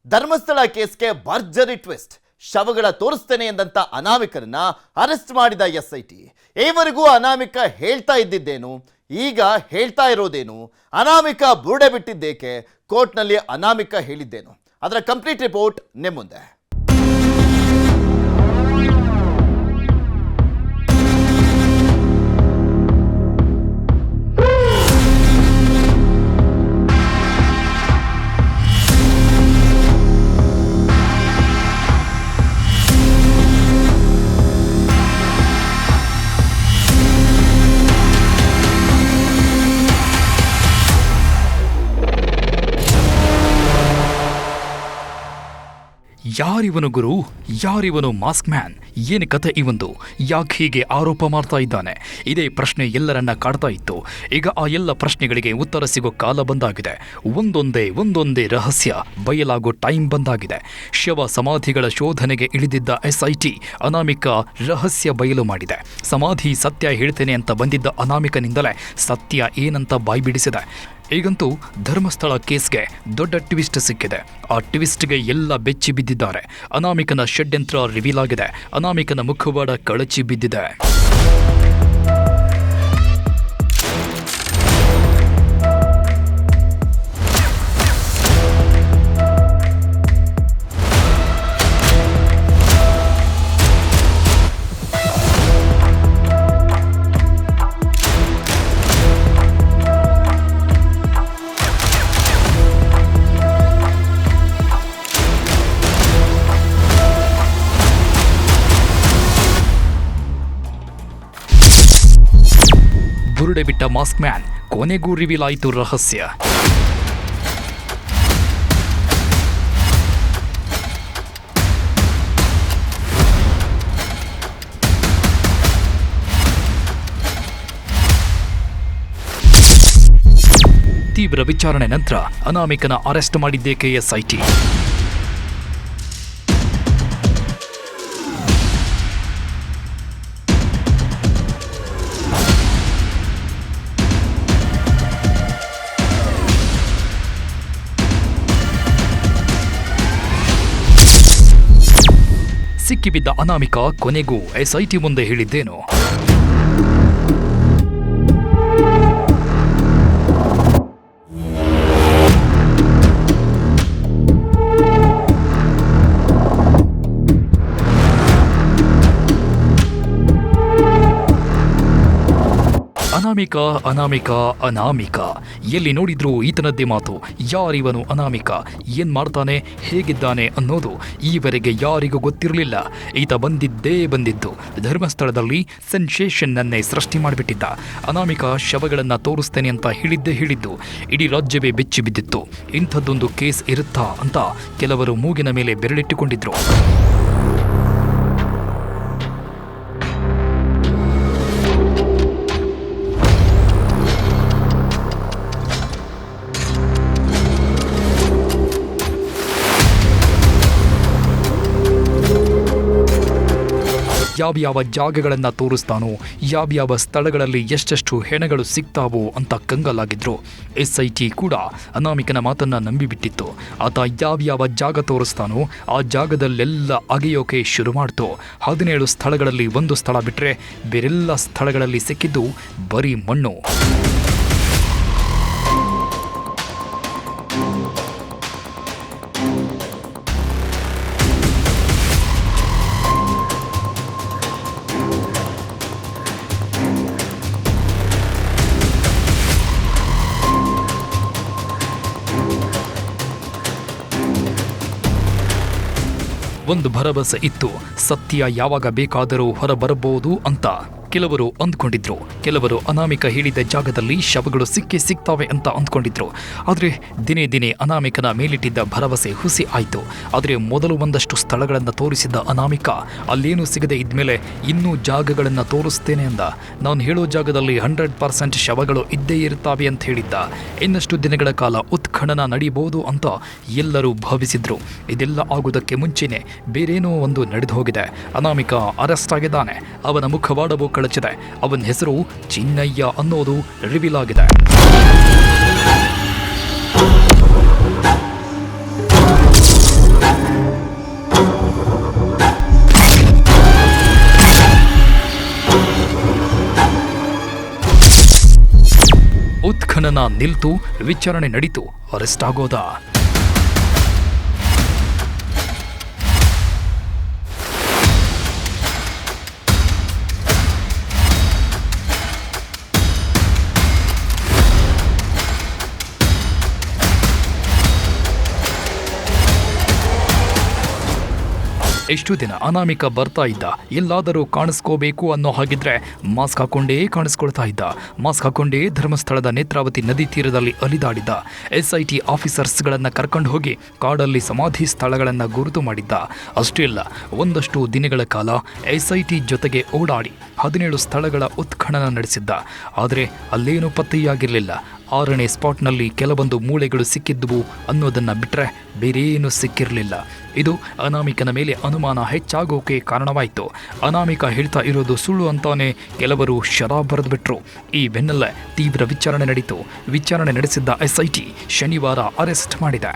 ಧರ್ಮಸ್ಥಳ ಕೇಸ್ಗೆ ಭರ್ಜರಿ ಟ್ವಿಸ್ಟ್. ಶವಗಳ ತೋರಿಸ್ತೇನೆ ಎಂದಂತ ಅನಾಮಿಕರನ್ನ ಅರೆಸ್ಟ್ ಮಾಡಿದ ಎಸ್ಐಟಿ. ಈವರೆಗೂ ಅನಾಮಿಕ ಹೇಳ್ತಾ ಇದ್ದಿದ್ದೇನು, ಈಗ ಹೇಳ್ತಾ ಇರೋದೇನು, ಅನಾಮಿಕ ಬುರುಡೆ ಬಿಟ್ಟಿದ್ದೇಕೆ, ಕೋರ್ಟ್ನಲ್ಲಿ ಅನಾಮಿಕ ಹೇಳಿದ್ದೇನು, ಅದರ ಕಂಪ್ಲೀಟ್ ರಿಪೋರ್ಟ್ ನಿಮ್ಮ ಮುಂದೆ. ಯಾರಿವನು ಗುರು, ಯಾರಿವನು ಮಾಸ್ಕ್ ಮ್ಯಾನ್, ಏನು ಕತೆ ಇವಂದು, ಯಾಕೆ ಹೀಗೆ ಆರೋಪ ಮಾಡ್ತಾ ಇದ್ದಾನೆ? ಇದೇ ಪ್ರಶ್ನೆ ಎಲ್ಲರನ್ನ ಕಾಡ್ತಾ ಇತ್ತು. ಈಗ ಆ ಎಲ್ಲ ಪ್ರಶ್ನೆಗಳಿಗೆ ಉತ್ತರ ಸಿಗೋ ಕಾಲ ಬಂದಾಗಿದೆ. ಒಂದೊಂದೇ ರಹಸ್ಯ ಬಯಲಾಗೋ ಟೈಮ್ ಬಂದಾಗಿದೆ. ಶವ ಸಮಾಧಿಗಳ ಶೋಧನೆಗೆ ಇಳಿದಿದ್ದ ಎಸ್ಐಟಿ ಅನಾಮಿಕ ರಹಸ್ಯ ಬಯಲು ಮಾಡಿದೆ. ಸಮಾಧಿ ಸತ್ಯ ಹೇಳ್ತೇನೆ ಅಂತ ಬಂದಿದ್ದ ಅನಾಮಿಕನಿಂದಲೇ ಸತ್ಯ ಏನಂತ ಬಾಯ್ಬಿಡಿಸಿದೆ. ಈಗಂತೂ ಧರ್ಮಸ್ಥಳ ಕೇಸ್ಗೆ ದೊಡ್ಡ ಟ್ವಿಸ್ಟ್ ಸಿಕ್ಕಿದೆ. ಆ ಟ್ವಿಸ್ಟ್ಗೆ ಎಲ್ಲ ಬೆಚ್ಚಿ ಬಿದ್ದಿದ್ದಾರೆ. ಅನಾಮಿಕನ ಷಡ್ಯಂತ್ರ ರಿವೀಲ್ ಆಗಿದೆ. ಅನಾಮಿಕನ ಮುಖವಾಡ ಕಳಚಿ ಬಿದ್ದಿದೆ. ಬುರುಡೆ ಬಿಟ್ಟ ಮಾಸ್ಕ್ ಮ್ಯಾನ್, ಕೊನೆಗೂ ರಿವೀಲ್ ಆಯಿತು ರಹಸ್ಯ. ತೀವ್ರ ವಿಚಾರಣೆ ನಂತರ ಅನಾಮಿಕನ ಅರೆಸ್ಟ್ ಮಾಡಿದ್ದೇಕೆ ಎಸ್ಐಟಿ? ಸಿಕ್ಕಿಬಿದ್ದ ಅನಾಮಿಕ ಕೊನೆಗೂ ಎಸ್ಐಟಿ ಮುಂದೆ ಹೇಳಿದ್ದೇನು? ಅನಾಮಿಕ ಎಲ್ಲಿ ನೋಡಿದ್ರೂ ಈತನದ್ದೇ ಮಾತು. ಯಾರಿವನು ಅನಾಮಿಕ, ಏನ್ ಮಾಡ್ತಾನೆ, ಹೇಗಿದ್ದಾನೆ ಅನ್ನೋದು ಈವರೆಗೆ ಯಾರಿಗೂ ಗೊತ್ತಿರಲಿಲ್ಲ. ಈತ ಬಂದಿದ್ದು ಧರ್ಮಸ್ಥಳದಲ್ಲಿ ಸೆನ್ಸೇಷನ್ ನನ್ನೇ ಸೃಷ್ಟಿ ಮಾಡಿಬಿಟ್ಟಿದ್ದ. ಅನಾಮಿಕ ಶವಗಳನ್ನ ತೋರಿಸ್ತೇನೆ ಅಂತ ಹೇಳಿದ್ದು ಇಡೀ ರಾಜ್ಯವೇ ಬೆಚ್ಚಿ ಬಿದ್ದಿತ್ತು. ಇಂಥದ್ದೊಂದು ಕೇಸ್ ಇರುತ್ತಾ ಅಂತ ಕೆಲವರು ಮೂಗಿನ ಮೇಲೆ ಬೆರಳಿಟ್ಟುಕೊಂಡಿದ್ರು. ಯಾವ್ಯಾವ ಜಾಗಗಳನ್ನು ತೋರಿಸ್ತಾನೋ, ಯಾವ್ಯಾವ ಸ್ಥಳಗಳಲ್ಲಿ ಎಷ್ಟೆಷ್ಟು ಹೆಣಗಳು ಸಿಗ್ತಾವೋ ಅಂತ ಕಂಗಾಲಾಗಿದ್ರು. ಎಸ್ಐಟಿ ಕೂಡ ಅನಾಮಿಕನ ಮಾತನ್ನ ನಂಬಿಬಿಟ್ಟಿತ್ತು. ಆತ ಯಾವ್ಯಾವ ಜಾಗ ತೋರಿಸ್ತಾನೋ ಆ ಜಾಗದಲ್ಲೆಲ್ಲ ಅಗೆಯೋಕೆ ಶುರು ಮಾಡ್ತು. 17 ಸ್ಥಳಗಳಲ್ಲಿ ಒಂದು ಸ್ಥಳ ಬಿಟ್ಟರೆ ಬೇರೆಲ್ಲ ಸ್ಥಳಗಳಲ್ಲಿ ಸಿಕ್ಕಿದ್ದು ಬರೀ ಮಣ್ಣು. ಒಂದು ಭರವಸೆ ಇತ್ತು, ಸತ್ಯ ಯಾವಾಗ ಬೇಕಾದರೂ ಹೊರಬರಬಹುದು ಅಂತ. ಕೆಲವರು ಅಂದ್ಕೊಂಡಿದ್ರು, ಕೆಲವರು ಅನಾಮಿಕ ಹೇಳಿದ ಜಾಗದಲ್ಲಿ ಶವಗಳು ಸಿಗ್ತಾವೆ ಅಂತ ಅಂದ್ಕೊಂಡಿದ್ರು. ಆದರೆ ದಿನೇ ಅನಾಮಿಕನ ಮೇಲಿಟ್ಟಿದ್ದ ಭರವಸೆ ಹುಸಿ ಆಯಿತು. ಆದರೆ ಮೊದಲು ಒಂದಷ್ಟು ಸ್ಥಳಗಳನ್ನು ತೋರಿಸಿದ್ದ ಅನಾಮಿಕ ಅಲ್ಲೇನೂ ಸಿಗದೆ ಇದ್ಮೇಲೆ ಇನ್ನೂ ಜಾಗಗಳನ್ನು ತೋರಿಸ್ತೇನೆ ಅಂದ. ನಾನು ಹೇಳೋ ಜಾಗದಲ್ಲಿ 100% ಶವಗಳು ಇದ್ದೇ ಇರ್ತಾವೆ ಅಂತ ಹೇಳಿದ್ದ. ಇನ್ನಷ್ಟು ದಿನಗಳ ಕಾಲ ಉತ್ಖನನ ನಡೀಬಹುದು ಅಂತ ಎಲ್ಲರೂ ಭಾವಿಸಿದ್ರು. ಇದೆಲ್ಲ ಆಗುವುದಕ್ಕೆ ಮುಂಚೆನೆ ಬೇರೇನೋ ಒಂದು ನಡೆದು ಹೋಗಿದೆ. ಅನಾಮಿಕ ಅರೆಸ್ಟ್ ಆಗಿದ್ದಾನೆ. ಅವನ ಮುಖವಾಡವೂ ಕಳಚಿದೆ. ಅವನ ಹೆಸರು ಚಿನ್ನಯ್ಯ ಅನ್ನೋದು ರಿವೀಲ್ ಆಗಿದೆ. ಖನನ ನಿಲ್ತು, ವಿಚಾರಣೆ ನಡೀತು, ಅರೆಸ್ಟ್ ಆಗೋದಾ? ಎಷ್ಟು ದಿನ ಅನಾಮಿಕ ಬರ್ತಾ ಇದ್ದ, ಎಲ್ಲಾದರೂ ಕಾಣಿಸ್ಕೋಬೇಕು ಅನ್ನೋ ಹಾಗಿದ್ರೆ ಮಾಸ್ಕ್ ಹಾಕೊಂಡೇ ಕಾಣಿಸ್ಕೊಳ್ತಾ ಇದ್ದ. ಮಾಸ್ಕ್ ಹಾಕೊಂಡೇ ಧರ್ಮಸ್ಥಳದ ನೇತ್ರಾವತಿ ನದಿ ತೀರದಲ್ಲಿ ಅಲಿದಾಡಿದ್ದ. SIT ಆಫೀಸರ್ಸ್ಗಳನ್ನು ಕರ್ಕೊಂಡು ಹೋಗಿ ಕಾಡಲ್ಲಿ ಸಮಾಧಿ ಸ್ಥಳಗಳನ್ನು ಗುರುತು ಮಾಡಿದ್ದ. ಅಷ್ಟೇ ಅಲ್ಲ, ಒಂದಷ್ಟು ದಿನಗಳ ಕಾಲ SIT ಜೊತೆಗೆ ಓಡಾಡಿ 17 ಸ್ಥಳಗಳ ಉತ್ಖನನ ನಡೆಸಿದ್ದ. ಆದರೆ ಅಲ್ಲೇನೂ ಪತ್ತೆಯಾಗಿರಲಿಲ್ಲ. 6ನೇ ಸ್ಪಾಟ್ನಲ್ಲಿ ಕೆಲವೊಂದು ಮೂಳೆಗಳು ಸಿಕ್ಕಿದ್ದುವು ಅನ್ನೋದನ್ನು ಬಿಟ್ಟರೆ ಬೇರೇನೂ ಸಿಕ್ಕಿರಲಿಲ್ಲ. ಇದು ಅನಾಮಿಕನ ಮೇಲೆ ಅನುಮಾನ ಹೆಚ್ಚಾಗೋಕೆ ಕಾರಣವಾಯಿತು. ಅನಾಮಿಕ ಹೇಳ್ತಾ ಇರೋದು ಸುಳ್ಳು ಅಂತಾನೆ ಕೆಲವರು ಶರಾಬ್ ಬರೆದುಬಿಟ್ರು. ಈ ಬೆನ್ನಲ್ಲೇ ತೀವ್ರ ವಿಚಾರಣೆ ನಡೀತು. ವಿಚಾರಣೆ ನಡೆಸಿದ್ದ SIT ಶನಿವಾರ ಅರೆಸ್ಟ್ ಮಾಡಿದೆ.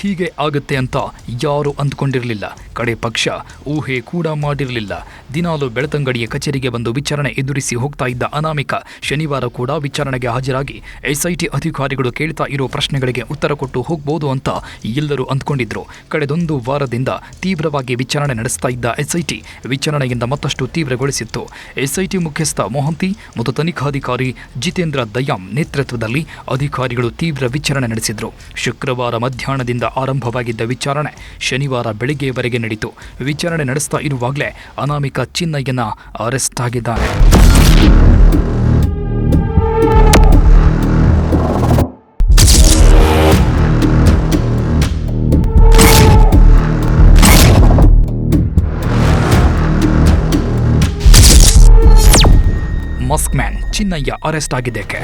ಹೀಗೆ ಆಗುತ್ತೆ ಅಂತ ಯಾರೂ ಅಂದ್ಕೊಂಡಿರಲಿಲ್ಲ. ಕಡೆ ಪಕ್ಷ ಊಹೆ ಕೂಡ ಮಾಡಿರಲಿಲ್ಲ. ದಿನಾಲು ಬೆಳ್ತಂಗಡಿಯ ಕಚೇರಿಗೆ ಬಂದು ವಿಚಾರಣೆ ಎದುರಿಸಿ ಹೋಗ್ತಾ ಇದ್ದ ಅನಾಮಿಕ ಶನಿವಾರ ಕೂಡ ವಿಚಾರಣೆಗೆ ಹಾಜರಾಗಿ SIT ಅಧಿಕಾರಿಗಳು ಕೇಳ್ತಾ ಇರೋ ಪ್ರಶ್ನೆಗಳಿಗೆ ಉತ್ತರ ಕೊಟ್ಟು ಹೋಗ್ಬೋದು ಅಂತ ಎಲ್ಲರೂ ಅಂದ್ಕೊಂಡಿದ್ರು. ಕಳೆದೊಂದು ವಾರದಿಂದ ತೀವ್ರವಾಗಿ ವಿಚಾರಣೆ ನಡೆಸ್ತಾ ಇದ್ದ SIT ವಿಚಾರಣೆಯಿಂದ ಮತ್ತಷ್ಟು ತೀವ್ರಗೊಳಿಸಿತ್ತು. SIT ಮುಖ್ಯಸ್ಥ ಮೊಹಂತಿ ಮತ್ತು ತನಿಖಾಧಿಕಾರಿ ಜಿತೇಂದ್ರ ದಯಾಮ್ ನೇತೃತ್ವದಲ್ಲಿ ಅಧಿಕಾರಿಗಳು ತೀವ್ರ ವಿಚಾರಣೆ ನಡೆಸಿದ್ರು. ಶುಕ್ರವಾರ ಮಧ್ಯಾಹ್ನದಿಂದ ಆರಂಭವಾಗಿದ್ದ ವಿಚಾರಣೆ ಶನಿವಾರ ಬೆಳಗ್ಗೆಯವರೆಗೆ ನಡೆಯಿತು. ವಿಚಾರಣೆ ನಡೆಸ್ತಾ ಇರುವಾಗಲೇ ಅನಾಮಿಕ ಚಿನ್ನಯ್ಯನ ಅರೆಸ್ಟ್ ಆಗಿದ್ದಾನೆ. ಮಾಸ್ಕ್ ಮ್ಯಾನ್ ಚಿನ್ನಯ್ಯ ಅರೆಸ್ಟ್ ಆಗಿದ್ದಕ್ಕೆ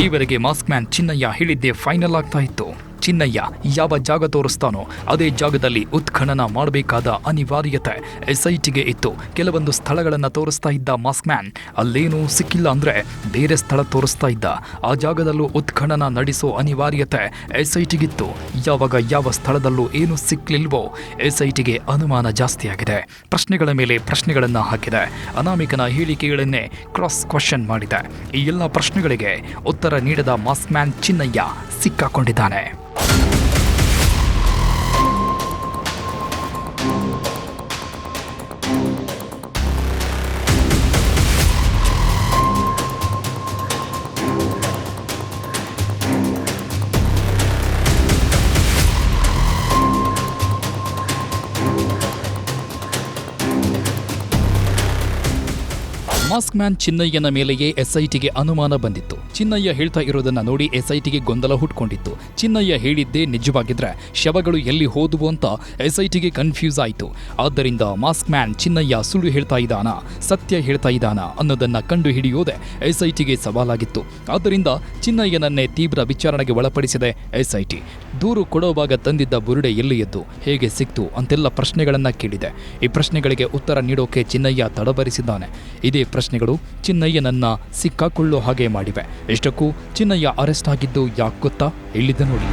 ಈವರೆಗೆ ಮಾಸ್ಕ್ ಮ್ಯಾನ್ ಚಿನ್ನಯ್ಯ ಹೇಳಿದ್ದೇ ಫೈನಲ್ ಆಗ್ತಾ ಇತ್ತು. ಚಿನ್ನಯ್ಯ ಯಾವ ಜಾಗ ತೋರಿಸ್ತಾನೋ ಅದೇ ಜಾಗದಲ್ಲಿ ಉತ್ಖನನ ಮಾಡಬೇಕಾದ ಅನಿವಾರ್ಯತೆ SITಗೆ ಇತ್ತು. ಕೆಲವೊಂದು ಸ್ಥಳಗಳನ್ನು ತೋರಿಸ್ತಾ ಇದ್ದ ಮಾಸ್ಕ್ ಮ್ಯಾನ್ ಅಲ್ಲೇನೂ ಸಿಕ್ಕಿಲ್ಲ ಅಂದರೆ ಬೇರೆ ಸ್ಥಳ ತೋರಿಸ್ತಾ ಇದ್ದ. ಆ ಜಾಗದಲ್ಲೂ ಉತ್ಖನನ ನಡೆಸೋ ಅನಿವಾರ್ಯತೆ SITಗಿತ್ತು. ಯಾವಾಗ ಯಾವ ಸ್ಥಳದಲ್ಲೂ ಏನು ಸಿಕ್ಲಿಲ್ವೋ SITಗೆ ಅನುಮಾನ ಜಾಸ್ತಿಯಾಗಿದೆ. ಪ್ರಶ್ನೆಗಳ ಮೇಲೆ ಪ್ರಶ್ನೆಗಳನ್ನು ಹಾಕಿದೆ. ಅನಾಮಿಕನ ಹೇಳಿಕೆಗಳನ್ನೇ ಕ್ರಾಸ್ ಕ್ವಶನ್ ಮಾಡಿದೆ. ಈ ಎಲ್ಲ ಪ್ರಶ್ನೆಗಳಿಗೆ ಉತ್ತರ ನೀಡದ ಮಾಸ್ಕ್ ಮ್ಯಾನ್ ಚಿನ್ನಯ್ಯ ಸಿಕ್ಕಾಕೊಂಡಿದ್ದಾನೆ. ಮಾಸ್ಕ್ ಮ್ಯಾನ್ ಚಿನ್ನಯ್ಯನ ಮೇಲೆಯೇ SITಗೆ ಅನುಮಾನ ಬಂದಿತ್ತು. ಚಿನ್ನಯ್ಯ ಹೇಳ್ತಾ ಇರೋದನ್ನ ನೋಡಿ SITಗೆ ಗೊಂದಲ ಹುಟ್ಕೊಂಡಿತ್ತು. ಚಿನ್ನಯ್ಯ ಹೇಳಿದ್ದೇ ನಿಜವಾಗಿದ್ರೆ ಶವಗಳು ಎಲ್ಲಿ ಹೋದುವು ಅಂತ SITಗೆ ಕನ್ಫ್ಯೂಸ್ ಆಯಿತು. ಆದ್ದರಿಂದ ಮಾಸ್ಕ್ ಮ್ಯಾನ್ ಚಿನ್ನಯ್ಯ ಸುಳ್ಳು ಹೇಳ್ತಾ ಇದ್ದಾನಾ, ಸತ್ಯ ಹೇಳ್ತಾ ಇದ್ದಾನಾ ಅನ್ನೋದನ್ನ ಕಂಡು ಹಿಡಿಯೋದೆ SITಗೆ ಸವಾಲಾಗಿತ್ತು. ಆದ್ದರಿಂದ ಚಿನ್ನಯ್ಯನನ್ನೇ ತೀವ್ರ ವಿಚಾರಣೆಗೆ ಒಳಪಡಿಸಿದೆ SIT. ದೂರು ಕೊಡುವಾಗ ತಂದಿದ್ದ ಬುರುಡೆ ಎಲ್ಲಿಯದ್ದು, ಹೇಗೆ ಸಿಕ್ತು ಅಂತೆಲ್ಲ ಪ್ರಶ್ನೆಗಳನ್ನ ಕೇಳಿದೆ. ಈ ಪ್ರಶ್ನೆಗಳಿಗೆ ಉತ್ತರ ನೀಡೋಕೆ ಚಿನ್ನಯ್ಯ ತಡಬರಿಸಿದ್ದಾನೆ. ಇದೇ ಪ್ರಶ್ನೆಗಳು ಚಿನ್ನಯ್ಯನನ್ನ ಸಿಕ್ಕಾಕೊಳ್ಳೋ ಹಾಗೆ ಮಾಡಿವೆ. ಇಷ್ಟಕ್ಕೂ ಚಿನ್ನಯ್ಯ ಅರೆಸ್ಟ್ ಆಗಿದ್ದು ಯಾಕೆ ಗೊತ್ತಾ? ಇಲ್ಲಿದೆ ನೋಡಿ.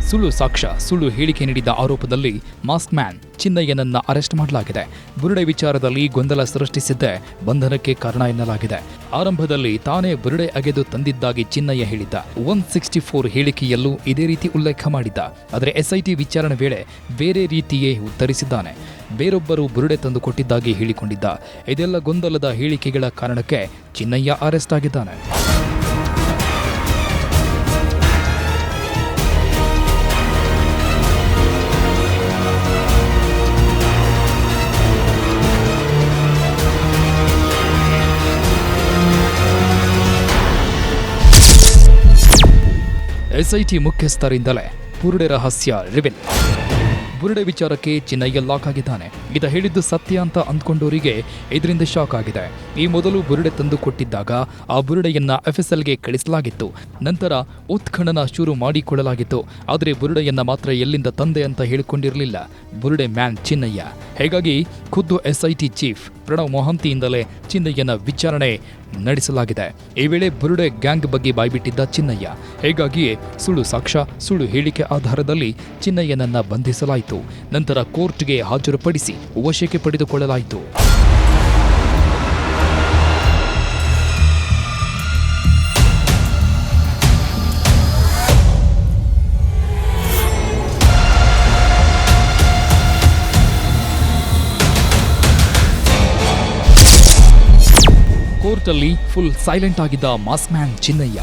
ಸುಳ್ಳು ಸಾಕ್ಷ್ಯ, ಸುಳ್ಳು ಹೇಳಿಕೆ ನೀಡಿದ ಆರೋಪದಲ್ಲಿ ಮಾಸ್ಕ್ ಮ್ಯಾನ್ ಚಿನ್ನಯ್ಯನನ್ನ ಅರೆಸ್ಟ್ ಮಾಡಲಾಗಿದೆ. ಬುರುಡೆ ವಿಚಾರದಲ್ಲಿ ಗೊಂದಲ ಸೃಷ್ಟಿಸಿದ್ದೇ ಬಂಧನಕ್ಕೆ ಕಾರಣ ಎನ್ನಲಾಗಿದೆ. ಆರಂಭದಲ್ಲಿ ತಾನೇ ಬುರುಡೆ ಅಗೆದು ತಂದಿದ್ದಾಗಿ ಚಿನ್ನಯ್ಯ ಹೇಳಿದ್ದ. 164 ಹೇಳಿಕೆಯಲ್ಲೂ ಇದೇ ರೀತಿ ಉಲ್ಲೇಖ ಮಾಡಿದ್ದ. ಆದರೆ SIT ವಿಚಾರಣೆ ವೇಳೆ ಬೇರೆ ರೀತಿಯೇ ಉತ್ತರಿಸಿದ್ದಾನೆ. ಬೇರೊಬ್ಬರು ಬುರುಡೆ ತಂದು ಕೊಟ್ಟಿದ್ದಾಗಿ ಹೇಳಿಕೊಂಡಿದ್ದ. ಇದೆಲ್ಲ ಗೊಂದಲದ ಹೇಳಿಕೆಗಳ ಕಾರಣಕ್ಕೆ ಚಿನ್ನಯ್ಯ ಅರೆಸ್ಟ್ ಆಗಿದ್ದಾನೆ. SIT ಮುಖ್ಯಸ್ಥರಿಂದಲೇ ಬುರುಡೆ ರಹಸ್ಯ ರಿವೀಲ್. ಬುರುಡೆ ವಿಚಾರಕ್ಕೆ ಚಿನ್ನಯ್ಯ ಲಾಕ್ ಆಗಿದ್ದಾನೆ. ಈತ ಹೇಳಿದ್ದು ಸತ್ಯ ಅಂತ ಅಂದ್ಕೊಂಡವರಿಗೆ ಇದರಿಂದ ಶಾಕ್ ಆಗಿದೆ. ಈ ಮೊದಲು ಬುರುಡೆ ತಂದು ಕೊಟ್ಟಿದ್ದಾಗ ಆ ಬುರುಡೆಯನ್ನ FSLಗೆ ಕಳಿಸಲಾಗಿತ್ತು. ನಂತರ ಉತ್ಖನನ ಶುರು ಮಾಡಿಕೊಳ್ಳಲಾಗಿತ್ತು. ಆದರೆ ಬುರುಡೆಯನ್ನ ಮಾತ್ರ ಎಲ್ಲಿಂದ ತಂದೆ ಅಂತ ಹೇಳಿಕೊಂಡಿರಲಿಲ್ಲ ಬುರುಡೆ ಮ್ಯಾನ್ ಚಿನ್ನಯ್ಯ. ಹೀಗಾಗಿ ಖುದ್ದು SIT ಚೀಫ್ ಪ್ರಣವ್ ಮೊಹಂತಿಯಿಂದಲೇ ಚಿನ್ನಯ್ಯನ ವಿಚಾರಣೆ ನಡೆಸಲಾಗಿದೆ. ಈ ವೇಳೆ ಬುರುಡೆ ಗ್ಯಾಂಗ್ ಬಗ್ಗೆ ಬಾಯ್ಬಿಟ್ಟಿದ್ದ ಚಿನ್ನಯ್ಯ. ಹೀಗಾಗಿಯೇ ಸುಳ್ಳು ಸಾಕ್ಷ್ಯ, ಸುಳ್ಳು ಹೇಳಿಕೆ ಆಧಾರದಲ್ಲಿ ಚಿನ್ನಯ್ಯನನ್ನ ಬಂಧಿಸಲಾಯಿತು. ನಂತರ ಕೋರ್ಟ್ಗೆ ಹಾಜರುಪಡಿಸಿ ವಶಕ್ಕೆ ಪಡೆದುಕೊಳ್ಳಲಾಯಿತು. ಕೋರ್ಟಲ್ಲಿ ಫುಲ್ ಸೈಲೆಂಟ್ ಆಗಿದ್ದ ಮಾಸ್ಕ್ ಮ್ಯಾನ್ ಚಿನ್ನಯ್ಯ.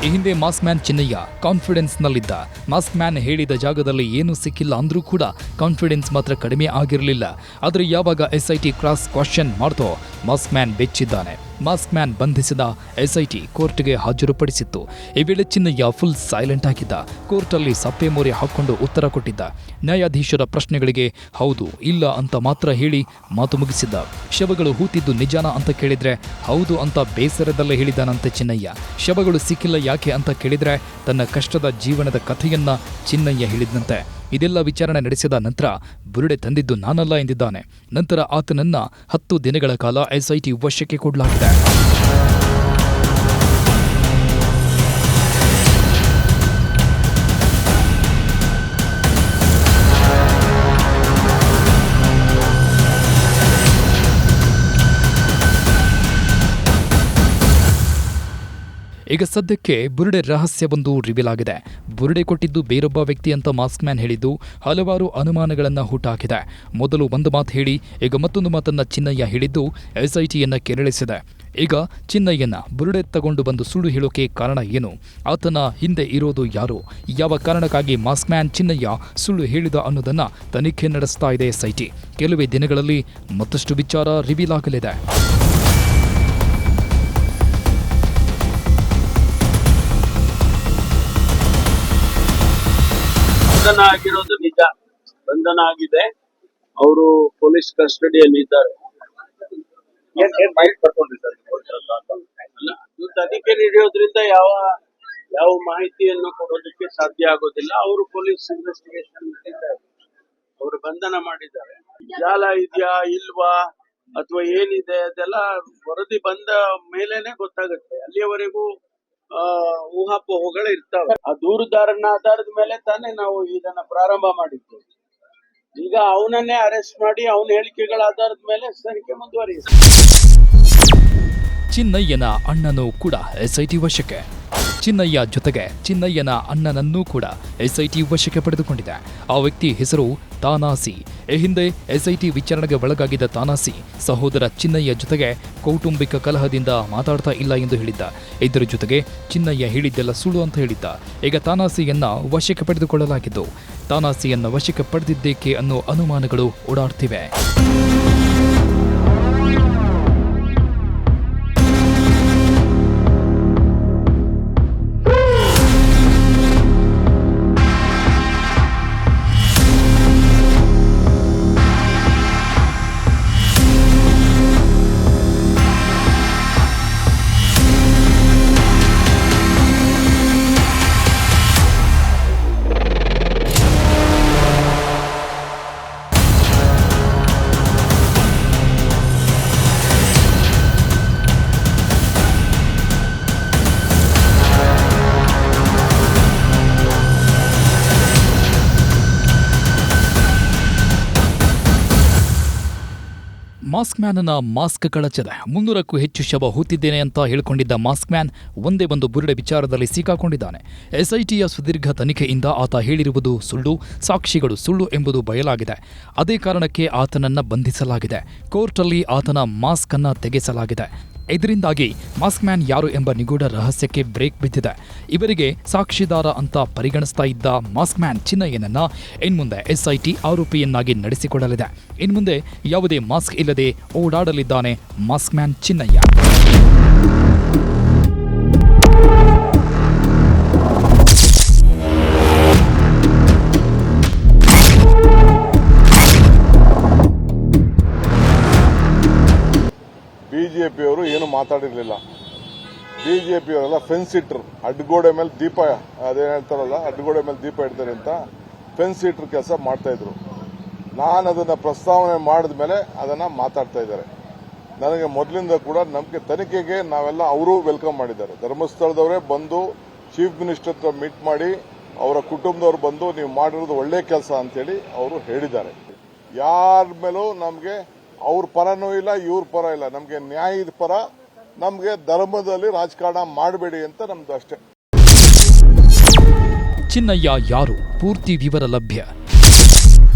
ಈ ಹಿಂದೆ ಮಾಸ್ಕ್ ಮ್ಯಾನ್ ಚಿನ್ನಯ್ಯ ಕಾನ್ಫಿಡೆನ್ಸ್ನಲ್ಲಿದ್ದ. ಮಾಸ್ಕ್ ಮ್ಯಾನ್ ಹೇಳಿದ ಜಾಗದಲ್ಲಿ ಏನೂ ಸಿಕ್ಕಿಲ್ಲ ಅಂದ್ರೂ ಕೂಡ ಕಾನ್ಫಿಡೆನ್ಸ್ ಮಾತ್ರ ಕಡಿಮೆ ಆಗಿರಲಿಲ್ಲ. ಆದರೆ ಯಾವಾಗ SIT ಕ್ರಾಸ್ ಕ್ವಶನ್ ಮಾಡ್ತೋ ಮಾಸ್ಕ್ ಮ್ಯಾನ್ ಬೆಚ್ಚಿದ್ದಾನೆ. ಮಾಸ್ಕ್ ಮ್ಯಾನ್ ಬಂಧಿಸಿದ SIT ಕೋರ್ಟ್ಗೆ ಹಾಜರುಪಡಿಸಿತ್ತು. ಈ ವೇಳೆ ಚಿನ್ನಯ್ಯ ಫುಲ್ ಸೈಲೆಂಟ್ ಆಗಿದ್ದ. ಕೋರ್ಟಲ್ಲಿ ಸಪ್ಪೆ ಮೋರೆ ಹಾಕೊಂಡು ಉತ್ತರ ಕೊಟ್ಟಿದ್ದ. ನ್ಯಾಯಾಧೀಶರ ಪ್ರಶ್ನೆಗಳಿಗೆ ಹೌದು ಇಲ್ಲ ಅಂತ ಮಾತ್ರ ಹೇಳಿ ಮಾತು ಮುಗಿಸಿದ್ದ. ಶವಗಳು ಹೂತಿದ್ದು ನಿಜಾನ ಅಂತ ಕೇಳಿದ್ರೆ ಹೌದು ಅಂತ ಬೇಸರದಲ್ಲೇ ಹೇಳಿದಾನಂತೆ ಚಿನ್ನಯ್ಯ. ಶವಗಳು ಸಿಕ್ಕಿಲ್ಲ ಯಾಕೆ ಅಂತ ಕೇಳಿದ್ರೆ ತನ್ನ ಕಷ್ಟದ ಜೀವನದ ಕಥೆಯನ್ನ ಚಿನ್ನಯ್ಯ ಹೇಳಿದಂತೆ. ಇದೆಲ್ಲ ವಿಚಾರಣೆ ನಡೆಸಿದ ನಂತರ ಬುರುಡೆ ತಂದಿದ್ದು ನಾನಲ್ಲ ಎಂದಿದ್ದಾನೆ. ನಂತರ ಆತನನ್ನ 10 ದಿನಗಳ ಕಾಲ SIT ವಶಕ್ಕೆ ಕೊಡಲಾಗಿದೆ. ಈಗ ಸದ್ಯಕ್ಕೆ ಬುರುಡೆ ರಹಸ್ಯವೊಂದು ರಿವೀಲ್ ಆಗಿದೆ. ಬುರುಡೆ ಕೊಟ್ಟಿದ್ದು ಬೇರೊಬ್ಬ ವ್ಯಕ್ತಿ ಅಂತ ಮಾಸ್ಕ್ ಮ್ಯಾನ್ ಹೇಳಿದ್ದು ಹಲವಾರು ಅನುಮಾನಗಳನ್ನು ಹುಟ್ಟಾಕಿದೆ. ಮೊದಲು ಒಂದು ಮಾತು ಹೇಳಿ ಈಗ ಮತ್ತೊಂದು ಮಾತನ್ನ ಚಿನ್ನಯ್ಯ ಹೇಳಿದ್ದು SITಯನ್ನ ಕೆರಳಿಸಿದೆ. ಈಗ ಚಿನ್ನಯ್ಯನ ಬುರುಡೆ ತಗೊಂಡು ಬಂದು ಸುಳ್ಳು ಹೇಳೋಕೆ ಕಾರಣ ಏನು? ಆತನ ಹಿಂದೆ ಇರೋದು ಯಾರು? ಯಾವ ಕಾರಣಕ್ಕಾಗಿ ಮಾಸ್ಕ್ ಮ್ಯಾನ್ ಚಿನ್ನಯ್ಯ ಸುಳ್ಳು ಹೇಳಿದ ಅನ್ನೋದನ್ನ ತನಿಖೆ ನಡೆಸ್ತಾ ಇದೆ SIT. ಕೆಲವೇ ದಿನಗಳಲ್ಲಿ ಮತ್ತಷ್ಟು ವಿಚಾರ ರಿವೀಲ್ ಆಗಲಿದೆ. ಬಂಧನ ಆಗಿರೋದು ನಿಜ. ಬಂಧನ ಆಗಿದೆ. ಅವರು ಪೊಲೀಸ್ ಕಸ್ಟಡಿಯಲ್ಲಿ ಇದ್ದಾರೆ. ತನಿಖೆ ನಡೆಯೋದ್ರಿಂದ ಯಾವ ಮಾಹಿತಿಯನ್ನು ಕೊಡೋದಕ್ಕೆ ಸಾಧ್ಯ ಆಗೋದಿಲ್ಲ. ಅವರು ಪೊಲೀಸ್ ಇನ್ವೆಸ್ಟಿಗೇಷನ್ ಮಾಡಿದ್ದಾರೆ. ಅವರು ಬಂಧನ ಮಾಡಿದ್ದಾರೆ. ಜಾಲ ಇದೆಯಾ ಇಲ್ವಾ ಅಥವಾ ಏನಿದೆ ಅದೆಲ್ಲ ವರದಿ ಬಂದ ಮೇಲೇನೆ ಗೊತ್ತಾಗುತ್ತೆ. ಅಲ್ಲಿಯವರೆಗೂ ಊಹಾಪೋಹಗಳು ಇರ್ತಾವೆ. ಆ ದೂರುದಾರನ ಆಧಾರದ ಮೇಲೆ ತಾನೇ ನಾವು ಇದನ್ನ ಪ್ರಾರಂಭ ಮಾಡಿದ್ದು. ಈಗ ಅವನನ್ನೇ ಅರೆಸ್ಟ್ ಮಾಡಿ ಅವನ ಹೇಳಿಕೆಗಳ ಆಧಾರದ ಮೇಲೆ ತನಿಖೆ ಮುಂದುವರಿಯುತ್ತೆ. ಚಿನ್ನಯ್ಯನ ಅಣ್ಣನೂ ಕೂಡ SIT ವಶಕ್ಕೆ. ಚಿನ್ನಯ್ಯ ಜೊತೆಗೆ ಚಿನ್ನಯ್ಯನ ಅಣ್ಣನನ್ನೂ ಕೂಡ SIT ವಶಕ್ಕೆ ಪಡೆದುಕೊಂಡಿದೆ. ಆ ವ್ಯಕ್ತಿ ಹೆಸರು ತಾನಾಸಿ. ಈ ಹಿಂದೆ SIT ವಿಚಾರಣೆಗೆ ಒಳಗಾಗಿದ್ದ ತಾನಾಸಿ ಸಹೋದರ ಚಿನ್ನಯ್ಯ ಜೊತೆಗೆ ಕೌಟುಂಬಿಕ ಕಲಹದಿಂದ ಮಾತಾಡ್ತಾ ಇಲ್ಲ ಎಂದು ಹೇಳಿದ್ದ. ಇದರ ಜೊತೆಗೆ ಚಿನ್ನಯ್ಯ ಹೇಳಿದ್ದೆಲ್ಲ ಸುಳ್ಳು ಅಂತ ಹೇಳಿದ್ದ. ಈಗ ತಾನಾಸಿಯನ್ನ ವಶಕ್ಕೆ ಪಡೆದುಕೊಳ್ಳಲಾಗಿದ್ದು ತಾನಾಸಿಯನ್ನ ವಶಕ್ಕೆ ಪಡೆದಿದ್ದೇಕೆ ಅನ್ನೋ ಅನುಮಾನಗಳು ಓಡಾಡ್ತಿವೆ. ಮಾಸ್ಕ್ ಮ್ಯಾನ್ನ ಮಾಸ್ಕ್ ಕಳಚದೆ 300ಕ್ಕೂ ಹೆಚ್ಚು ಶವ ಹೂತಿದ್ದೇನೆ ಅಂತ ಹೇಳಿಕೊಂಡಿದ್ದ ಮಾಸ್ಕ್ ಮ್ಯಾನ್ ಒಂದೇ ಒಂದು ಬುರುಡೆ ವಿಚಾರದಲ್ಲಿ ಸಿಕ್ಕಾಕೊಂಡಿದ್ದಾನೆ. SITಯ ಸುದೀರ್ಘ ತನಿಖೆಯಿಂದ ಆತ ಹೇಳಿರುವುದು ಸುಳ್ಳು, ಸಾಕ್ಷಿಗಳು ಸುಳ್ಳು ಎಂಬುದು ಬಯಲಾಗಿದೆ. ಅದೇ ಕಾರಣಕ್ಕೆ ಆತನನ್ನ ಬಂಧಿಸಲಾಗಿದೆ. ಕೋರ್ಟಲ್ಲಿ ಆತನ ಮಾಸ್ಕ್ ಅನ್ನ ತೆಗೆಸಲಾಗಿದೆ. ಇದರಿಂದಾಗಿ ಮಾಸ್ಕ್ ಮ್ಯಾನ್ ಯಾರು ಎಂಬ ನಿಗೂಢ ರಹಸ್ಯಕ್ಕೆ ಬ್ರೇಕ್ ಬಿದ್ದಿದೆ. ಇವರಿಗೆ ಸಾಕ್ಷಿದಾರ ಅಂತ ಪರಿಗಣಿಸ್ತಾ ಇದ್ದ ಮಾಸ್ಕ್ ಮ್ಯಾನ್ ಚಿನ್ನಯ್ಯನನ್ನ ಇನ್ಮುಂದೆ SIT ಆರೋಪಿಯನ್ನಾಗಿ ನಡೆಸಿಕೊಳ್ಳಲಿದೆ. ಇನ್ಮುಂದೆ ಯಾವುದೇ ಮಾಸ್ಕ್ ಇಲ್ಲದೆ ಓಡಾಡಲಿದ್ದಾನೆ ಮಾಸ್ಕ್ ಮ್ಯಾನ್ ಚಿನ್ನಯ್ಯ. ಬಿಜೆಪಿಯವರು ಏನು ಮಾತಾಡಿರಲಿಲ್ಲ. ಬಿಜೆಪಿಯವರೆಲ್ಲ ಫೆನ್ಸ್ ಇಟ್ರು. ಅಡ್ಗೋಡೆ ಮೇಲೆ ದೀಪ, ಅದೇನು ಹೇಳ್ತಾರಲ್ಲ, ಅಡ್ಗೋಡೆ ಮೇಲೆ ದೀಪ ಇಡ್ತಾರೆ ಅಂತ ಫೆನ್ಸ್ ಇಟ್ರು ಕೆಲಸ ಮಾಡ್ತಾ ಇದ್ರು. ನಾನು ಅದನ್ನು ಪ್ರಸ್ತಾವನೆ ಮಾಡಿದ ಮೇಲೆ ಅದನ್ನು ಮಾತಾಡ್ತಾ ಇದ್ದಾರೆ. ನನಗೆ ಮೊದಲಿಂದ ಕೂಡ ನಮಗೆ ತನಿಖೆಗೆ ನಾವೆಲ್ಲ ಅವರು ವೆಲ್ಕಮ್ ಮಾಡಿದ್ದಾರೆ. ಧರ್ಮಸ್ಥಳದವರೇ ಬಂದು ಚೀಫ್ ಮಿನಿಸ್ಟರ್ ಹತ್ರ ಮೀಟ್ ಮಾಡಿ ಅವರ ಕುಟುಂಬದವ್ರು ಬಂದು ನೀವು ಮಾಡಿರೋದು ಒಳ್ಳೆ ಕೆಲಸ ಅಂತೇಳಿ ಅವರು ಹೇಳಿದ್ದಾರೆ. ಯಾರ ಮೇಲೂ ನಮಗೆ ಅವ್ರ ಪರನೂ ಇಲ್ಲ, ಇವ್ರ ಪರ ಇಲ್ಲ, ನಮಗೆ ನ್ಯಾಯದ ಪರ, ನಮಗೆ ಧರ್ಮದಲ್ಲಿ ರಾಜಕಾರಣ ಮಾಡಬೇಡಿ ಅಂತ ನಮ್ದು ಅಷ್ಟೇ. ಚಿನ್ನಯ್ಯ ಯಾರು? ಪೂರ್ತಿ ವಿವರ ಲಭ್ಯ.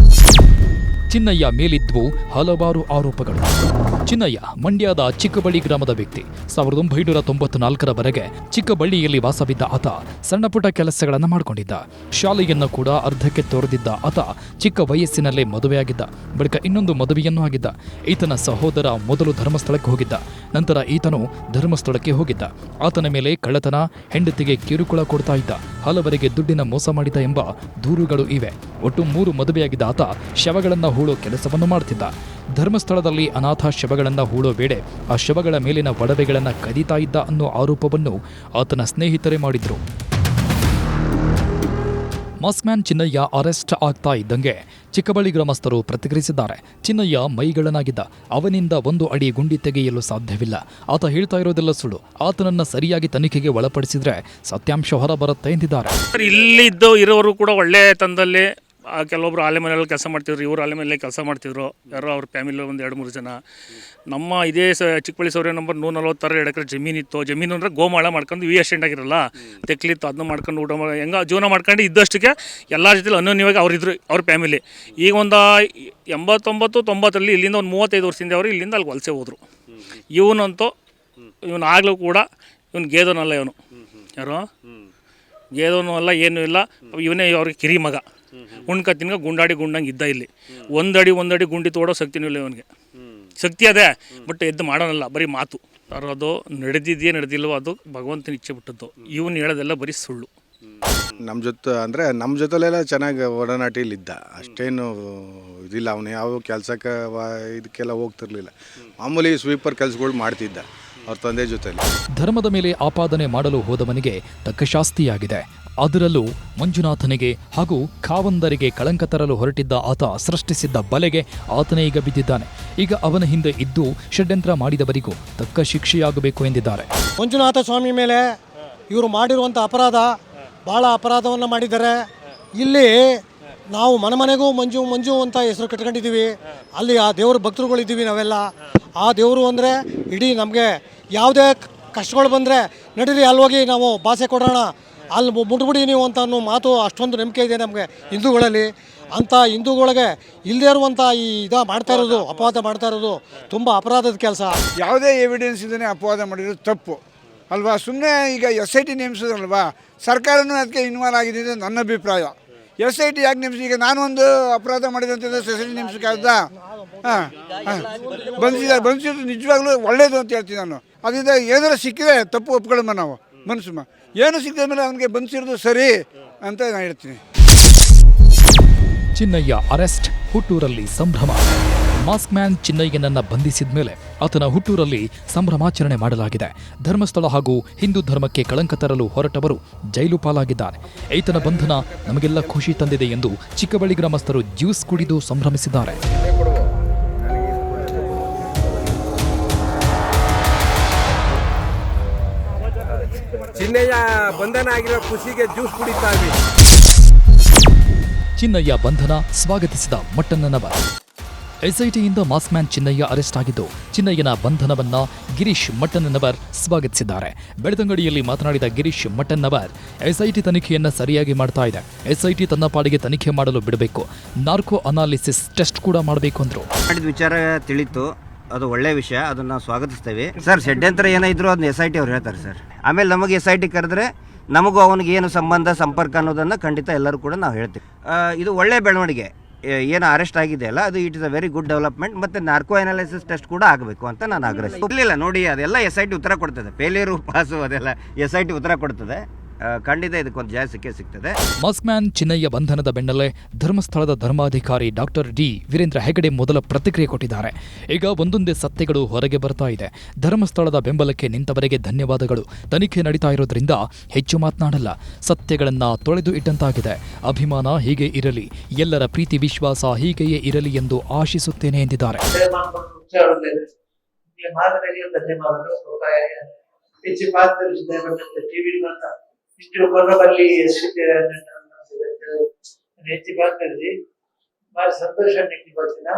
ಚಿನ್ನಯ್ಯ ಮೇಲಿದ್ವು ಹಲವಾರು ಆರೋಪಗಳು. ಚಿನ್ನಯ್ಯ ಮಂಡ್ಯದ ಚಿಕ್ಕಬಳ್ಳಿ ಗ್ರಾಮದ ವ್ಯಕ್ತಿ. 1994ರವರೆಗೆ ಚಿಕ್ಕಬಳ್ಳಿಯಲ್ಲಿ ವಾಸವಿದ್ದ ಆತ ಸಣ್ಣ ಪುಟ್ಟ ಕೆಲಸಗಳನ್ನು ಮಾಡಿಕೊಂಡಿದ್ದ. ಶಾಲೆಯನ್ನು ಕೂಡ ಅರ್ಧಕ್ಕೆ ತೊರೆದಿದ್ದ ಆತ ಚಿಕ್ಕ ವಯಸ್ಸಿನಲ್ಲೇ ಮದುವೆಯಾಗಿದ್ದ. ಬಳಿಕ ಇನ್ನೊಂದು ಮದುವೆಯನ್ನೂ ಆಗಿದ್ದ. ಈತನ ಸಹೋದರ ಮೊದಲು ಧರ್ಮಸ್ಥಳಕ್ಕೆ ಹೋಗಿದ್ದ, ನಂತರ ಈತನು ಧರ್ಮಸ್ಥಳಕ್ಕೆ ಹೋಗಿದ್ದ. ಆತನ ಮೇಲೆ ಕಳ್ಳತನ, ಹೆಂಡತಿಗೆ ಕಿರುಕುಳ ಕೊಡ್ತಾ ಇದ್ದ, ಹಲವರಿಗೆ ದುಡ್ಡಿನ ಮೋಸ ಮಾಡಿದ ಎಂಬ ದೂರುಗಳು ಇವೆ. ಒಟ್ಟು 3 ಮದುವೆಯಾಗಿದ್ದ ಆತ ಶವಗಳನ್ನು ಹೂಳೋ ಕೆಲಸವನ್ನು ಮಾಡುತ್ತಿದ್ದ. ಧರ್ಮಸ್ಥಳದಲ್ಲಿ ಅನಾಥ ಶವಗಳನ್ನು ಹೂಳೋ ವೇಳೆ ಆ ಶವಗಳ ಮೇಲಿನ ಒಡವೆಗಳನ್ನು ಕದೀತಾ ಇದ್ದ ಅನ್ನೋ ಆರೋಪವನ್ನು ಆತನ ಸ್ನೇಹಿತರೇ ಮಾಡಿದ್ರು. ಮಾಸ್ಕ್ಮ್ಯಾನ್ ಚಿನ್ನಯ್ಯ ಅರೆಸ್ಟ್ ಆಗ್ತಾ ಇದ್ದಂಗೆ ಚಿಕ್ಕಬಳ್ಳಿ ಗ್ರಾಮಸ್ಥರು ಪ್ರತಿಕ್ರಿಯಿಸಿದ್ದಾರೆ. ಚಿನ್ನಯ್ಯ ಮೈಗಳನಾಗಿದ್ದ, ಅವನಿಂದ 1 ಅಡಿ ಗುಂಡಿ ತೆಗೆಯಲು ಸಾಧ್ಯವಿಲ್ಲ. ಆತ ಹೇಳ್ತಾ ಇರೋದೆಲ್ಲ ಸುಳ್ಳು. ಆತನನ್ನ ಸರಿಯಾಗಿ ತನಿಖೆಗೆ ಒಳಪಡಿಸಿದ್ರೆ ಸತ್ಯಾಂಶ ಹೊರ ಬರುತ್ತೆ ಎಂದಿದ್ದಾರೆ. ಇಲ್ಲಿದ್ದು ಇರೋರು ಕೂಡ ಒಳ್ಳೆ ತಂದಲ್ಲಿ ಕೆಲವೊಬ್ರು ಆಲೆ ಮನೆಯಲ್ಲಿ ಕೆಲಸ ಮಾಡ್ತಿದ್ರು, ಇವರು ಆಲೆ ಮನೆಯಲ್ಲಿ ಕೆಲಸ ಮಾಡ್ತಿದ್ರು. ಯಾರೋ ಅವ್ರ ಫ್ಯಾಮಿಲಿ ಒಂದು 2-3 ಜನ. ನಮ್ಮ ಇದೇ ಚಿಕ್ಕಬಳ್ಳಿ ಸೌರ್ಯ ನಂಬರ್ 146 2 ಎಕರೆ ಜಮೀನಿತ್ತು. ಜಮೀನು ಅಂದರೆ ಗೋಮಾಳ ಮಾಡ್ಕೊಂಡು ಎಸ್ಟೆಂಟ್ ಆಗಿರಲ್ಲ, ತೆಕ್ಲಿತ್ತು, ಅದನ್ನ ಮಾಡ್ಕೊಂಡು ಊಟ ಮಾಡಿ ಹೆಂಗೆ ಜೀವನ ಮಾಡ್ಕೊಂಡು ಇದ್ದಷ್ಟಕ್ಕೆ ಎಲ್ಲರ ಜೊತೆಲಿ ಅನ್ಯೋನ್ಯವಾಗಿ ಅವರಿದ್ರು, ಅವ್ರ ಫ್ಯಾಮಿಲಿ. ಈಗ ಒಂದು 89-90ರಲ್ಲಿ ಇಲ್ಲಿಂದ ಒಂದು 35 ವರ್ಷದಿಂದ ಅವರು ಇಲ್ಲಿಂದ ಅಲ್ಲಿ ವಲಸೆ ಹೋದರು. ಇವನಂತೂ ಆಗಲೂ ಕೂಡ ಇವನು ಗೇದೋನಲ್ಲ, ಇವನು ಯಾರೋ ಗೇದೋನು ಅಲ್ಲ, ಏನೂ ಇಲ್ಲ. ಇವನೇ ಅವ್ರಿಗೆ ಕಿರಿ ಮಗ. ಉಣ್ಕ ತಿನ್ಕ ಗುಂಡಾಡಿ ಗುಂಡಂಗೆ ಇದ್ದ. ಇಲ್ಲಿ 1 ಅಡಿ ಗುಂಡಿ ತೋಡೋ ಶಕ್ತಿನೂ ಇಲ್ಲ ಇವನಿಗೆ. ಶಕ್ತಿ ಅದೇ, ಬಟ್ ಎದ್ದು ಮಾಡೋನಲ್ಲ, ಬರೀ ಮಾತು. ಅದು ನಡೆದಿಲ್ವೋ ಅದು ಭಗವಂತನ ಇಚ್ಛೆ ಬಿಟ್ಟದ್ದು. ಇವನು ಹೇಳೋದೆಲ್ಲ ಬರೀ ಸುಳ್ಳು. ನಮ್ಮ ಜೊತೆಲೆಲ್ಲ ಚೆನ್ನಾಗಿ ಒಡನಾಟಿಲಿದ್ದ, ಅಷ್ಟೇನು ಇದಿಲ್ಲ. ಅವನು ಯಾವ ಕೆಲಸಕ್ಕೆ ಇದಕ್ಕೆಲ್ಲ ಹೋಗ್ತಿರ್ಲಿಲ್ಲ. ಮಾಮೂಲಿ ಸ್ವೀಪರ್ ಕೆಲಸಗಳು ಮಾಡ್ತಿದ್ದ ಅವ್ರ ತಂದೆ ಜೊತೆಲಿ. ಧರ್ಮದ ಮೇಲೆ ಆಪಾದನೆ ಮಾಡಲು ಹೋದವನಿಗೆ ತಕ್ಕ ಶಾಸ್ತಿಯಾಗಿದೆ. ಅದರಲ್ಲೂ ಮಂಜುನಾಥನಿಗೆ ಹಾಗೂ ಖಾವಂದರಿಗೆ ಕಳಂಕ ತರಲು ಹೊರಟಿದ್ದ ಆತ ಸೃಷ್ಟಿಸಿದ್ದ ಬಲೆಗೆ ಆತನೇ ಈಗ ಬಿದ್ದಿದ್ದಾನೆ. ಈಗ ಅವನ ಹಿಂದೆ ಇದ್ದು ಷಡ್ಯಂತ್ರ ಮಾಡಿದವರಿಗೂ ತಕ್ಕ ಶಿಕ್ಷೆಯಾಗಬೇಕು ಎಂದಿದ್ದಾರೆ. ಮಂಜುನಾಥ ಸ್ವಾಮಿ ಮೇಲೆ ಇವರು ಮಾಡಿರುವಂಥ ಅಪರಾಧ ಭಾಳ ಅಪರಾಧವನ್ನು ಮಾಡಿದ್ದಾರೆ. ಇಲ್ಲಿ ನಾವು ಮನೆಗೂ ಮಂಜು ಅಂತ ಹೆಸರು ಕಟ್ಕೊಂಡಿದ್ದೀವಿ. ಅಲ್ಲಿ ಆ ದೇವ್ರ ಭಕ್ತರುಗಳಿದ್ದೀವಿ ನಾವೆಲ್ಲ. ಆ ದೇವರು ಅಂದರೆ ಇಡೀ ನಮಗೆ ಯಾವುದೇ ಕಷ್ಟಗಳು ಬಂದರೆ ನಡೀರಿ ಅಲ್ಲೋಗಿ ನಾವು ಭಾಷೆ ಕೊಡೋಣ, ಅಲ್ಲಿ ಮುಟ್ಬಿಡಿ ನೀವು ಅಂತ ಅನ್ನೋ ಮಾತು ಅಷ್ಟೊಂದು ನಂಬಿಕೆ ಇದೆ ನಮಗೆ ಹಿಂದೂಗಳಲ್ಲಿ. ಅಂಥ ಹಿಂದೂಗಳಿಗೆ ಇಲ್ಲದೇ ಇರುವಂಥ ಈ ಮಾಡ್ತಾ ಇರೋದು, ಅಪವಾದ ಮಾಡ್ತಾ ಇರೋದು ತುಂಬ ಅಪರಾಧದ ಕೆಲಸ. ಯಾವುದೇ ಎವಿಡೆನ್ಸ್ ಇದನ್ನೇ ಅಪವಾದ ಮಾಡಿರೋದು ತಪ್ಪು ಅಲ್ವಾ? ಸುಮ್ಮನೆ ಈಗ SIT ನೇಮಿಸೋದಲ್ವಾ, ಸರ್ಕಾರನೂ ಅದಕ್ಕೆ ಇನ್ವಾಲ್ವ್ ಆಗಿದೆ ಅಂತ ನನ್ನ ಅಭಿಪ್ರಾಯ. SIT ಯಾಕೆ ನೇಮಿಸಿ? ಈಗ ನಾನು ಒಂದು ಅಪರಾಧ ಮಾಡಿದಂಥದ್ದು SIT ನೇಮಿಸೋಕ್ಕಾಗ್ದ? ಬಂದಿದ್ದು ನಿಜವಾಗ್ಲೂ ಒಳ್ಳೇದು ಅಂತ ಹೇಳ್ತೀನಿ ನಾನು. ಅದರಿಂದ ಏನಾರು ಸಿಕ್ಕಿದ್ರೆ ತಪ್ಪು ಒಪ್ಕೊಳ್ಳೋಣ ನಾವು ಮನಸ್ಸು. ಏನು ಸಿಕ್ಕಿದ ಮೇಲೆ ಅವನಿಗೆ ಬಂದಿರೋದು ಸರಿ ಅಂತ ನಾನು ಹೇಳ್ತೀನಿ. ಚಿನ್ನಯ್ಯ ಅರೆಸ್ಟ್, ಹುಟ್ಟೂರಲ್ಲಿ ಸಂಭ್ರಮ. ಮಾಸ್ಕ್ಮ್ಯಾನ್ ಚಿನ್ನಯ್ಯನನ್ನ ಬಂಧಿಸಿದ ಮೇಲೆ ಆತನ ಹುಟ್ಟೂರಲ್ಲಿ ಸಂಭ್ರಮಾಚರಣೆ ಮಾಡಲಾಗಿದೆ. ಧರ್ಮಸ್ಥಳ ಹಾಗೂ ಹಿಂದೂ ಧರ್ಮಕ್ಕೆ ಕಳಂಕ ತರಲು ಹೊರಟವರು ಜೈಲು ಪಾಲಾಗಿದ್ದಾರೆ. ಈತನ ಬಂಧನ ನಮಗೆಲ್ಲ ಖುಷಿ ತಂದಿದೆ ಎಂದು ಚಿಕ್ಕಬಳ್ಳಿ ಗ್ರಾಮಸ್ಥರು ಜ್ಯೂಸ್ ಕುಡಿದು ಸಂಭ್ರಮಿಸಿದ್ದಾರೆ. ಚಿನ್ನಯ್ಯ ಬಂಧನ ಆಗಿರೋ ಖುಷಿಗೆ ಜ್ಯೂಸ್ ಕುಡಿತಾ ಇದ್ವಿ. ಚಿನ್ನಯ್ಯ ಬಂಧನ ಸ್ವಾಗತಿಸಿದ ಮಟ್ಟಣ್ಣನವರ್. SITಯಿಂದ ಮಾಸ್ಕ್ಮ್ಯಾನ್ ಚಿನ್ನಯ್ಯ ಅರೆಸ್ಟ್ ಆಗಿದ್ದು, ಚಿನ್ನಯ್ಯನ ಬಂಧನವನ್ನ ಗಿರೀಶ್ ಮಟ್ಟಣ್ಣನವರ್ ಸ್ವಾಗತಿಸಿದ್ದಾರೆ. ಬೆಳ್ತಂಗಡಿಯಲ್ಲಿ ಮಾತನಾಡಿದ ಗಿರೀಶ್ ಮಟ್ಟಣ್ಣನವರ್, SIT ತನಿಖೆಯನ್ನ ಸರಿಯಾಗಿ ಮಾಡ್ತಾ ಇದೆ. SIT ತನ್ನ ಪಾಡಿಗೆ ತನಿಖೆ ಮಾಡಲು ಬಿಡಬೇಕು, ನಾರ್ಕೋ ಅನಾಲಿಸಿಸ್ ಟೆಸ್ಟ್ ಕೂಡ ಮಾಡಬೇಕು ಅಂದ್ರು. ವಿಚಾರ ತಿಳಿತು, ಅದು ಒಳ್ಳೆ ವಿಷಯ, ಅದನ್ನು ಸ್ವಾಗತಿಸ್ತೇವೆ ಸರ್. ಷಡ್ಯಂತ್ರ ಏನೋ ಇದ್ರು ಅದನ್ನ SIT ಅವ್ರು ಹೇಳ್ತಾರೆ ಸರ್. ಆಮೇಲೆ ನಮಗೆ SIT ಕರೆದ್ರೆ ನಮಗೂ ಅವನಿಗೆ ಏನು ಸಂಪರ್ಕ ಅನ್ನೋದನ್ನು ಖಂಡಿತ ಎಲ್ಲರೂ ಕೂಡ ನಾವು ಹೇಳ್ತೀವಿ. ಇದು ಒಳ್ಳೆ ಬೆಳವಣಿಗೆ. ಏನು ಅರೆಸ್ಟ್ ಆಗಿದೆ ಅಲ್ಲ, ಅದು it is a very good development. ಮತ್ತು ನಾರ್ಕೋ ಅನಾಲಿಸಿಸ್ ಟೆಸ್ಟ್ ಕೂಡ ಆಗಬೇಕು ಅಂತ ನಾನು ಆಗ್ರಹಿಸ್ತೀನಿ. ಇಲ್ಲ ನೋಡಿ, ಅದೆಲ್ಲ SIT ಉತ್ತರ ಕೊಡ್ತದೆ. ಫೇಲಿಯರು ಪಾಸು ಅದೆಲ್ಲ SIT ಉತ್ತರ ಕೊಡ್ತದೆ. ಖಂಡಿತ ಇದಕ್ಕೊಂದು ಜಯ ಸಿಕ್ಕೇ ಸಿಗ್ತದೆ. ಮಸ್ಕ್ಮ್ಯಾನ್ ಚಿನ್ನಯ್ಯ ಬಂಧನದ ಬೆನ್ನಲ್ಲೇ ಧರ್ಮಸ್ಥಳದ ಧರ್ಮಾಧಿಕಾರಿ ಡಾಕ್ಟರ್ ಡಿ ವೀರೇಂದ್ರ ಹೆಗಡೆ ಮೊದಲ ಪ್ರತಿಕ್ರಿಯೆ ಕೊಟ್ಟಿದ್ದಾರೆ. ಈಗ ಒಂದೊಂದೇ ಸತ್ಯಗಳು ಹೊರಗೆ ಬರ್ತಾ ಇದೆ. ಧರ್ಮಸ್ಥಳದ ಬೆಂಬಲಕ್ಕೆ ನಿಂತವರಿಗೆ ಧನ್ಯವಾದಗಳು. ತನಿಖೆ ನಡೀತಾ ಇರೋದ್ರಿಂದ ಹೆಚ್ಚು ಮಾತನಾಡಲ್ಲ. ಸತ್ಯಗಳನ್ನ ತೊಳೆದು ಇಟ್ಟಂತಾಗಿದೆ. ಅಭಿಮಾನ ಹೀಗೆ ಇರಲಿ, ಎಲ್ಲರ ಪ್ರೀತಿ ವಿಶ್ವಾಸ ಹೀಗೆಯೇ ಇರಲಿ ಎಂದು ಆಶಿಸುತ್ತೇನೆ ಎಂದಿದ್ದಾರೆ. ಇಷ್ಟು ಕೊರಬಲ್ಲಿ ಹೆಚ್ಚು ಮಾತಾಡಿಸಿ ಭಾಳ ಸಂತೋಷ ಗೊತ್ತಿಲ್ಲ.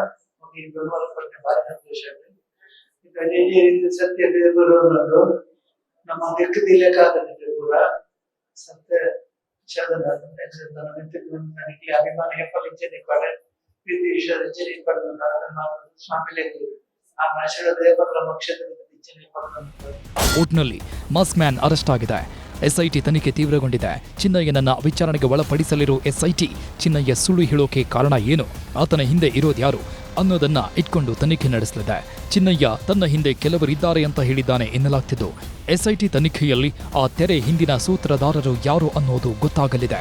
ಬೆಂಬಲ ಕೊಟ್ಟೆ ಭಾಳ ಸಂತೋಷ. ಸತ್ಯ ಬರುವುದು ನಮ್ಮ ದಿಕ್ಕದಿಲ್ಲಕ್ಕಾಗದಿತ್ತು ಕೂಡ ಸತ್ಯ ನನಗೆ ಅಭಿಮಾನ ಹೆಪ್ಪಲಿಂಚನೆ ಪಡೆ ಪ್ರೀತಿ ವಿಶ್ವಾಸ ಹೆಚ್ಚಿನ ಪಡೆದು ಸ್ವಾಮಿಲೆ ಆ ಆಶೀರ್ವಾದ ನಮ್ಮ ಕ್ಷೇತ್ರದ ಹೆಚ್ಚಿನ ಪಡೆದು. ಒಟ್ನಲ್ಲಿ ಮಸ್ಕ್ಮ್ಯಾನ್ ಅರೆಸ್ಟ್ ಆಗಿದೆ. ಎಸ್ಐಟಿ ತನಿಖೆ ತೀವ್ರಗೊಂಡಿದೆ. ಚಿನ್ನಯ್ಯನನ್ನ ವಿಚಾರಣೆಗೆ ಒಳಪಡಿಸಲಿರೋ ಎಸ್ಐಟಿ ಚಿನ್ನಯ್ಯ ಸುಳ್ಳು ಹೇಳೋಕೆ ಕಾರಣ ಏನು, ಆತನ ಹಿಂದೆ ಇರೋದ್ಯಾರು ಅನ್ನೋದನ್ನ ಇಟ್ಕೊಂಡು ತನಿಖೆ ನಡೆಸಲಿದೆ. ಚಿನ್ನಯ್ಯ ತನ್ನ ಹಿಂದೆ ಕೆಲವರಿದ್ದಾರೆ ಅಂತ ಹೇಳಿದ್ದಾನೆ ಎನ್ನಲಾಗ್ತಿದ್ದು, ಎಸ್ಐಟಿ ತನಿಖೆಯಲ್ಲಿ ಆ ತೆರೆ ಹಿಂದಿನ ಸೂತ್ರಧಾರರು ಯಾರು ಅನ್ನೋದು ಗೊತ್ತಾಗಲಿದೆ.